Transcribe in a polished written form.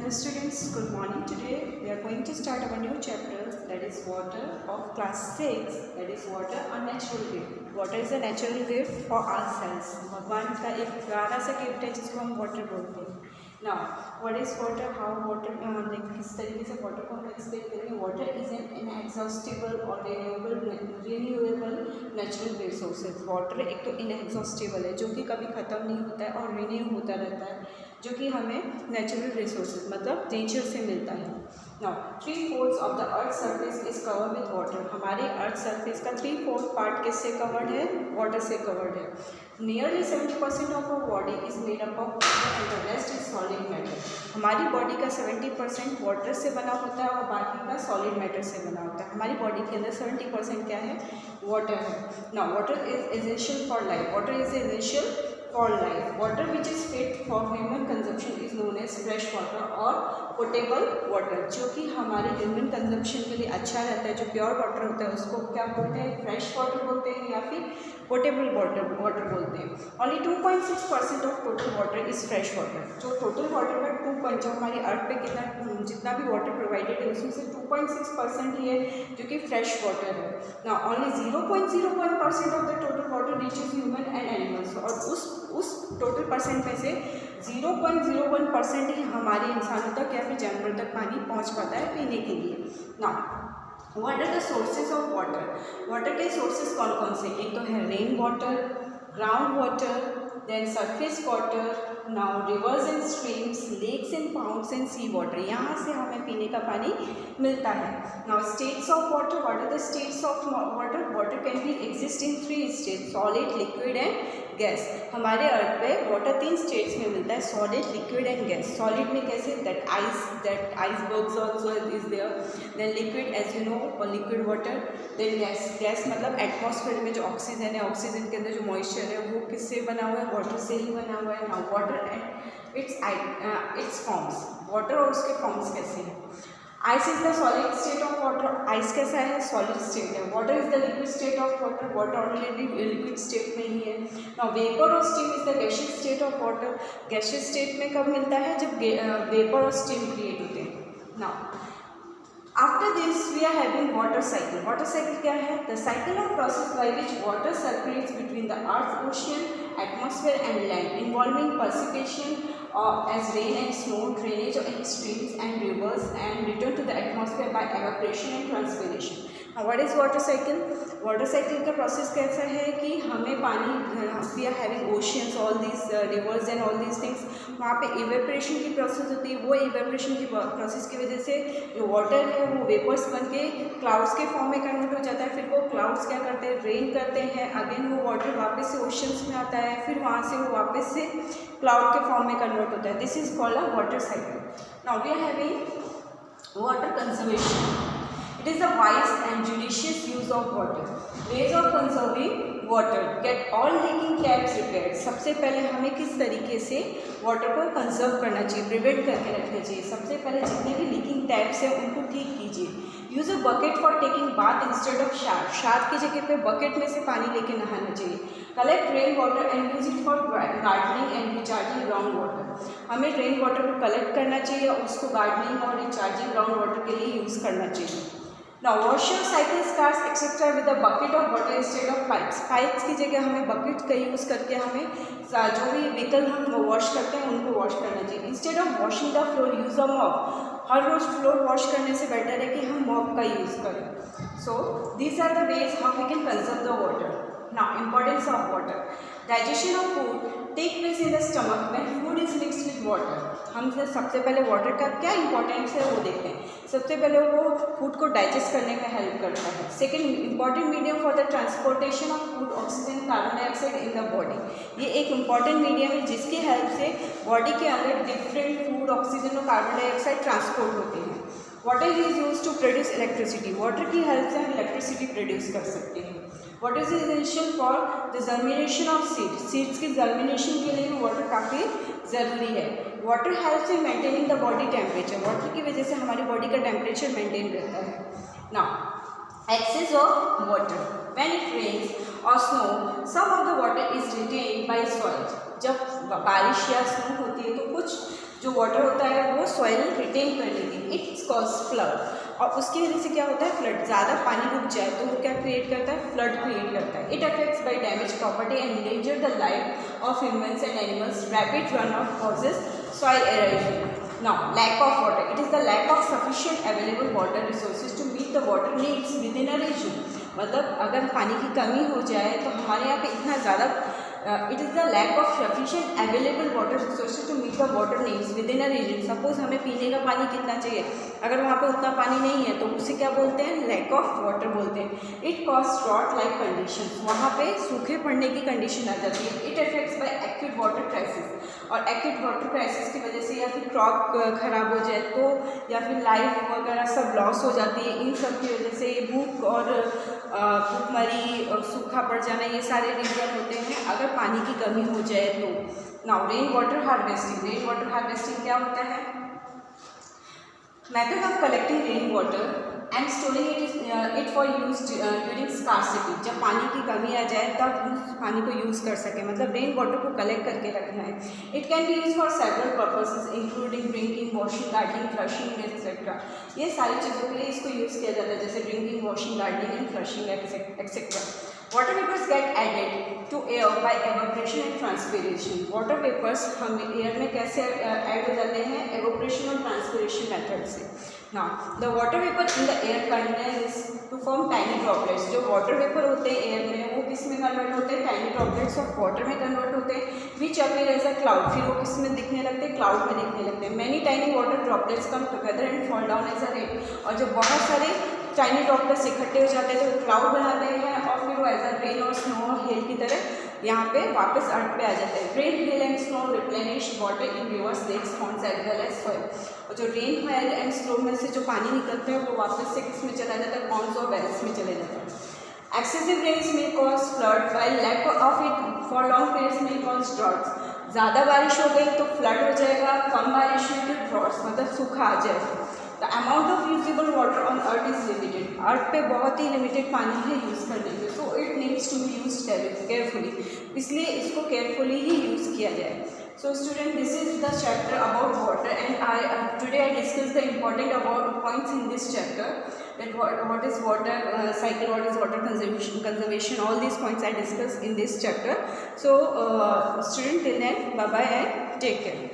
Hello students, good morning. Today we are going to start our new chapter, that is water, of class 6, that is water, a natural gift. Water is a natural gift for ourselves. भगवान का एक प्यारा सा gift है जिसको हम water बोलते हैं. Now, what is water? How water? किस तरीके से वाटर को हम एक्सप्लेन करेंगे. Water is an inexhaustible or renewable natural resources. Water एक तो inexhaustible है जो कि कभी ख़त्म नहीं होता है और renew होता रहता है, जो कि हमें नेचुरल रिसोर्सेज मतलब नेचर से मिलता है. Now 3/4 of the earth surface is covered with water. हमारी अर्थ सरफेस का 3/4 पार्ट किससे कवर्ड है? वाटर से कवर्ड है. Nearly 70% of our body is made up of water and the rest is solid matter. हमारी बॉडी का 70% water से बना होता है और बाकी का सॉलिड मैटर से बना होता है. हमारी बॉडी के अंदर 70% क्या है? वाटर है. Now water is essential for life. Water is essential for life. Water which is fit for human consumption is known as fresh water or potable water. जो कि हमारे ह्यूमन कंजम्पशन के लिए अच्छा रहता है, जो प्योर वाटर होता है उसको क्या बोलते हैं? फ्रेश वाटर बोलते हैं या फिर पोटेबल वाटर बोलते हैं. Only 2.6% of total water is fresh water. जो टोटल वाटर का 2. जो हमारी अर्थ पे जितना भी वाटर प्रोवाइडेड है उसमें से 2.6% ही है जो कि फ्रेश वाटर है. ना only 0.01% of the total water reaches human and animals. और उस टोटल परसेंट में से 0.01% ही हमारे इंसानों तक या फिर जानवर तक पानी पहुंच पाता है पीने के लिए. ना what are the sources of water? Water के सोर्सेज कौन कौन से? एक तो है rain water, ground water, then surface water, now rivers and streams, lakes and ponds and sea water. यहाँ से हमें पीने का पानी मिलता है. Now states of water. What are the states of water? Water can be exist in 3 states, solid, liquid and gas. हमारे earth पे वाटर 3 स्टेट्स में मिलता है, solid, liquid and gas. Solid में कैसे? That icebergs also is there. Then liquid as you know, और liquid water. Then gas मतलब atmosphere में जो ऑक्सीजन है, ऑक्सीजन के अंदर जो मॉइस्चर है वो किससे बना हुआ है? वाटर से ही बना हुआ है. Now water and it's forms. Water और उसके फॉर्म्स कैसे हैं? Ice is the solid state of water. Ice कैसा है? सॉलिड स्टेट है. Water is the liquid state of water. Water already liquid state में ही है. नाउ वेपर और steam is the gaseous state of water. Gaseous state में कब मिलता है? जब वेपर और स्टीम क्रिएट होते हैं. Now after this we are having water cycle. Water cycle क्या है? The cycle of process by which water circulates between the earth, ocean, atmosphere and land, involving precipitation as rain and snow, drainage in streams and rivers, and return to the atmosphere by evaporation and transpiration. Now what is water cycle? Water cycle का process कैसा है कि हमें पानी, we are having oceans, all these rivers and all these things. वहाँ पे evaporation की process होती है. वो इवेपरेशन की प्रोसेस की वजह से जो वाटर है वो वेपर्स बन के क्लाउड्स के फॉर्म में कन्वर्ट हो जाता है. फिर वो क्लाउड्स क्या करते हैं? रेन करते हैं. अगेन वो वाटर वापस से ओशियंस में आता है. फिर वहाँ से वो वापस से क्लाउड के फॉर्म में कन्वर्ट होता है. This is called a water cycle. Now we are having water conservation. It is a wise and judicious use of water. Ways of conserving water. Get all leaking taps repaired. सबसे पहले हमें किस तरीके से water को conserve करना चाहिए, prevent करके रखना चाहिए. सबसे पहले जितने भी लीकिंग टैप्स हैं उनको ठीक कीजिए. Use a bucket for taking bath instead of shower. Shower की जगह पे बकेट में से पानी लेके नहाना चाहिए. Collect rain water and use it for gardening and recharging ground water. हमें रेन वाटर को कलेक्ट करना चाहिए और उसको गार्डनिंग और रिचार्जिंग ग्राउंड वाटर के लिए यूज़ करना चाहिए. Now wash your cycle cars etc. with a bucket of water instead of pipes. Pipes की जगह हमें बकेट का यूज़ करके हमें जो भी व्हीकल हम वॉश करते हैं उनको वॉश करना चाहिए. Instead of washing the floor use a mop. हर रोज़ फ्लोर वॉश करने से बेटर है कि हम मॉप का यूज़ करें. So these are the ways how we can conserve the water. Now importance of water. Digestion of food take place in the stomach when food is mixed with water. हम सबसे पहले water का क्या importance है वो देखते हैं. सबसे पहले वो फूड को डाइजेस्ट करने में हेल्प करता है. Second, important medium for the transportation of food, oxygen, carbon dioxide in the body. ये एक इंपॉर्टेंट मीडियम है जिसकी हेल्प से बॉडी के अंदर डिफरेंट फूड, ऑक्सीजन और कार्बन डाइऑक्साइड ट्रांसपोर्ट होते हैं. Water is use to produce electricity. Water की हेल्प से हम इलेक्ट्रिसिटी प्रोड्यूस कर सकते हैं. Water is essential for the germination of seeds. Seeds की जर्मिनेशन के लिए वाटर काफ़ी ज़रूरी है. Water helps in maintaining the body temperature. Water की वजह से हमारी बॉडी का टेम्परेचर मेंटेन रहता है. Now excess of water. When it rains और snow, some of the water is retained by soil. जब बारिश या स्नो होती है तो कुछ जो वाटर होता है वो सॉइल रिटेन कर लेती है, इट्स कॉज फ्लड। और उसकी वजह से क्या होता है, फ्लड, ज़्यादा पानी रुक जाए तो वो क्या क्रिएट करता है, फ्लड क्रिएट करता है। It affects by damage property and endanger the life of humans and animals. Rapid run off causes soil erosion. Now lack of water, it is the lack of sufficient available water resources to meet the water needs within a region. मतलब अगर पानी की कमी हो जाए तो हमारे यहाँ पे इतना ज़्यादा it is the lack of sufficient available water resources to meet the water needs within a region. Suppose हमें पीने का पानी कितना चाहिए, अगर वहाँ पे उतना पानी नहीं है तो उसे क्या बोलते हैं, लैक ऑफ वाटर बोलते हैं। It cause drought like condition, वहाँ पे सूखे पड़ने की कंडीशन आ जाती है। It affects by acute water crisis, और एक्यूट वाटर क्राइसिस की वजह से या फिर क्रॉप खराब हो जाए तो, या फिर लाइफ वगैरह सब लॉस हो जाती है। इन सब की वजह से भूख और भूखमरी और सूखा पड़ जाना, ये सारे रीज़न होते हैं अगर पानी की कमी हो जाए तो। Now rain water harvesting, rain water harvesting क्या होता है, method of collecting rain water and storing it for use during scarcity. जब पानी की कमी आ जाए तब उस पानी को यूज़ कर सकें, मतलब रेन वाटर को कलेक्ट करके रखना है। It can be use for several purposes including drinking, washing, gardening, flushing etcetera. ये सारी चीज़ों के लिए इसको यूज़ किया जाता है, जैसे drinking, washing, gardening and flushing etcetera. Water vapours get added to air by evaporation and transpiration. Water vapours हम एयर में कैसे ऐड हो जाते हैं, एवोपरेशन और ट्रांसपीरेशन मेथड से। Now, the water vapor in the air condenses to form tiny droplets. जो water vapor होते हैं एयर में वो किस में कन्वर्ट होते हैं, tiny droplets of water में कन्वर्ट होते हैं, which appear as a cloud। फिर वो किस में दिखने लगते हैं, क्लाउड में दिखने लगते हैं। Many tiny water droplets come together and fall down as a rain। और जब बहुत सारे टाइनी ड्रॉपलेट्स इकट्ठे हो जाते हैं तो क्लाउड बनाते हैं और फिर वो एज अ रेन और स्नो और हेल की तरह यहाँ पे वापस अर्थ पे आ जाते हैं। Rain, hail and snow replenish water in rivers, lakes, ponds as well as soil. और जो रेन, हेल एंड स्नो में से जो पानी निकलते हैं वो वापस से किस में चला जाता है, पॉन्ड्स और वेल्स में चले जाते हैं। एक्सेसिव रेन्स में cause flood while lack of it for long periods में कॉज ड्रॉट्स। ज़्यादा बारिश हो गई तो फ्लड हो जाएगा, कम बारिश हुई तो ड्रॉट्स मतलब सूखा आ जाएगा। The amount of usable water on earth is limited. Earth पे बहुत ही लिमिटेड पानी है यूज़ करने के, so it needs to be use carefully, इसलिए इसको केयरफुली ही यूज़ किया जाए। So student, this is the chapter about water, and today I discussed the important about points in this chapter, that what is water cycle, what is water conservation, all these points I discussed in this chapter. So student, till then, bye bye and take care.